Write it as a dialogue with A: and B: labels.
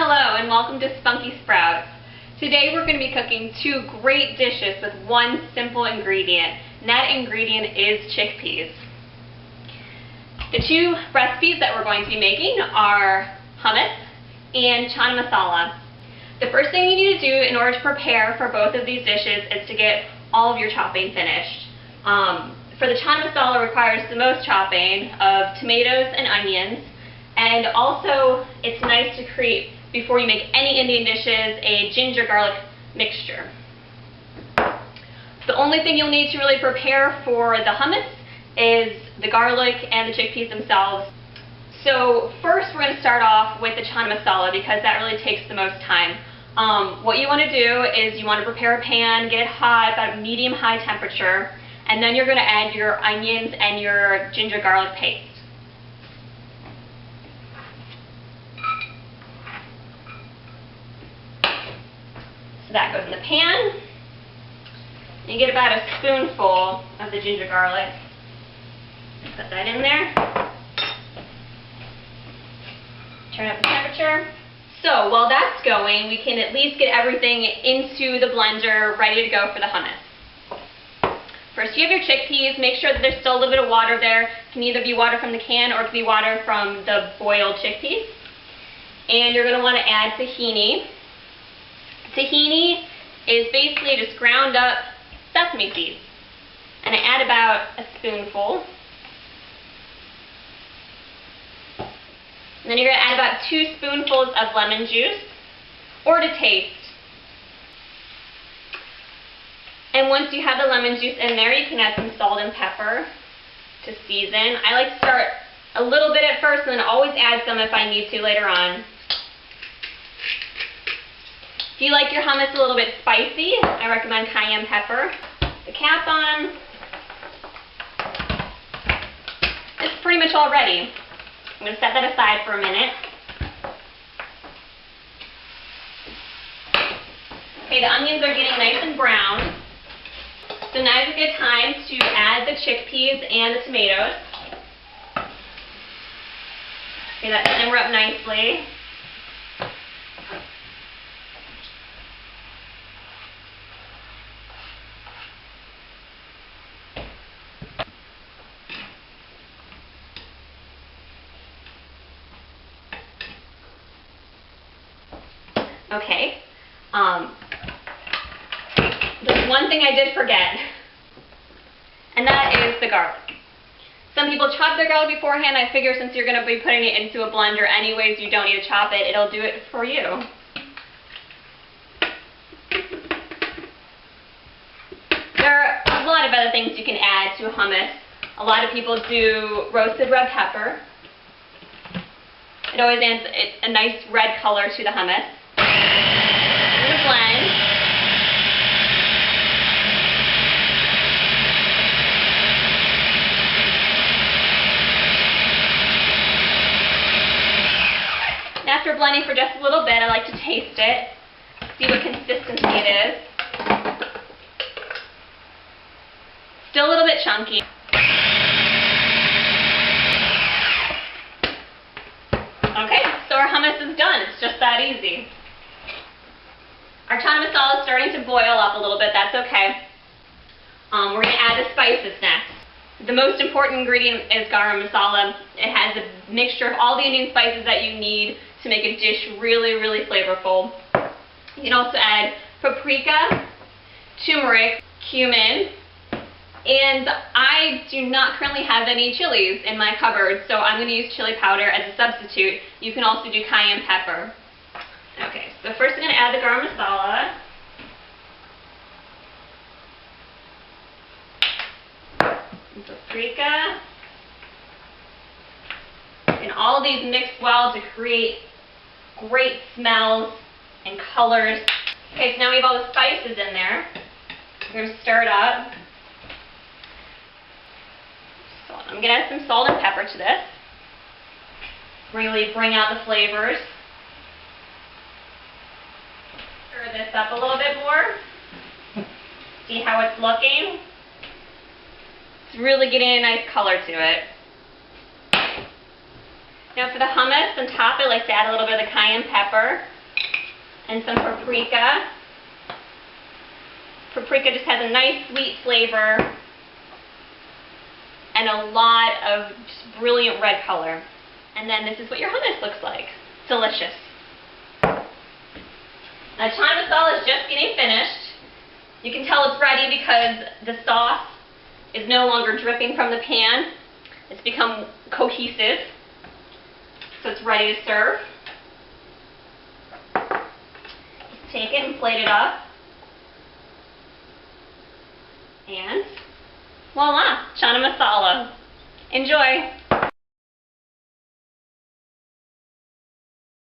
A: Hello and welcome to Spunky Sprouts. Today we're going to be cooking two great dishes with one simple ingredient, and that ingredient is chickpeas. The two recipes that we're going to be making are hummus and chana masala. The first thing you need to do in order to prepare for both of these dishes is to get all of your chopping finished. For the chana masala requires the most chopping of tomatoes and onions, and also it's nice to create, before you make any Indian dishes, a ginger garlic mixture. The only thing you'll need to really prepare for the hummus is the garlic and the chickpeas themselves. So first we're going to start off with the chana masala because that really takes the most time. What you want to do is you want to prepare a pan, get it hot, about a medium-high temperature, and then you're going to add your onions and your ginger garlic paste. So that goes in the pan. You get about a spoonful of the ginger garlic. Put that in there. Turn up the temperature. So while that's going, we can at least get everything into the blender ready to go for the hummus. First you have your chickpeas. Make sure that there's still a little bit of water there. It can either be water from the can or it can be water from the boiled chickpeas. And you're going to want to add tahini. Tahini is basically just ground up sesame seeds. And I add about a spoonful. And then you're going to add about 2 spoonfuls of lemon juice, or to taste. And once you have the lemon juice in there, you can add some salt and pepper to season. I like to start a little bit at first and then always add some if I need to later on. If you like your hummus a little bit spicy, I recommend cayenne pepper. The cap on. It's pretty much all ready. I'm going to set that aside for a minute. Okay, the onions are getting nice and brown. So now is a good time to add the chickpeas and the tomatoes. Okay, that simmer up nicely. Okay, there's one thing I did forget, and that is the garlic. Some people chop their garlic beforehand. I figure since you're going to be putting it into a blender anyways, you don't need to chop it. It'll do it for you. There are a lot of other things you can add to a hummus. A lot of people do roasted red pepper. It always adds a nice red color to the hummus. Blend. And after blending for just a little bit, I like to taste it, see what consistency it is. Still a little bit chunky. Okay, so our hummus is done. It's just that easy. Our chana masala is starting to boil up a little bit. That's okay. We're going to add the spices next. The most important ingredient is garam masala. It has a mixture of all the Indian spices that you need to make a dish really, really flavorful. You can also add paprika, turmeric, cumin, and I do not currently have any chilies in my cupboard, so I'm going to use chili powder as a substitute. You can also do cayenne pepper. Okay, so first I'm going to add the garam masala. And paprika. And all of these mix well to create great smells and colors. Okay, so now we have all the spices in there. We're going to stir it up. So I'm going to add some salt and pepper to this. Really bring out the flavors. Stir this up a little bit more. See how it's looking? It's really getting a nice color to it. Now for the hummus on top, I like to add a little bit of the cayenne pepper. and some paprika. Paprika just has a nice sweet flavor and a lot of just brilliant red color. And then this is what your hummus looks like. Delicious. Now Chana Masala is just getting finished. You can tell it's ready because the sauce is no longer dripping from the pan. It's become cohesive. So it's ready to serve. Just take it and plate it up. And voila, Chana Masala. Enjoy!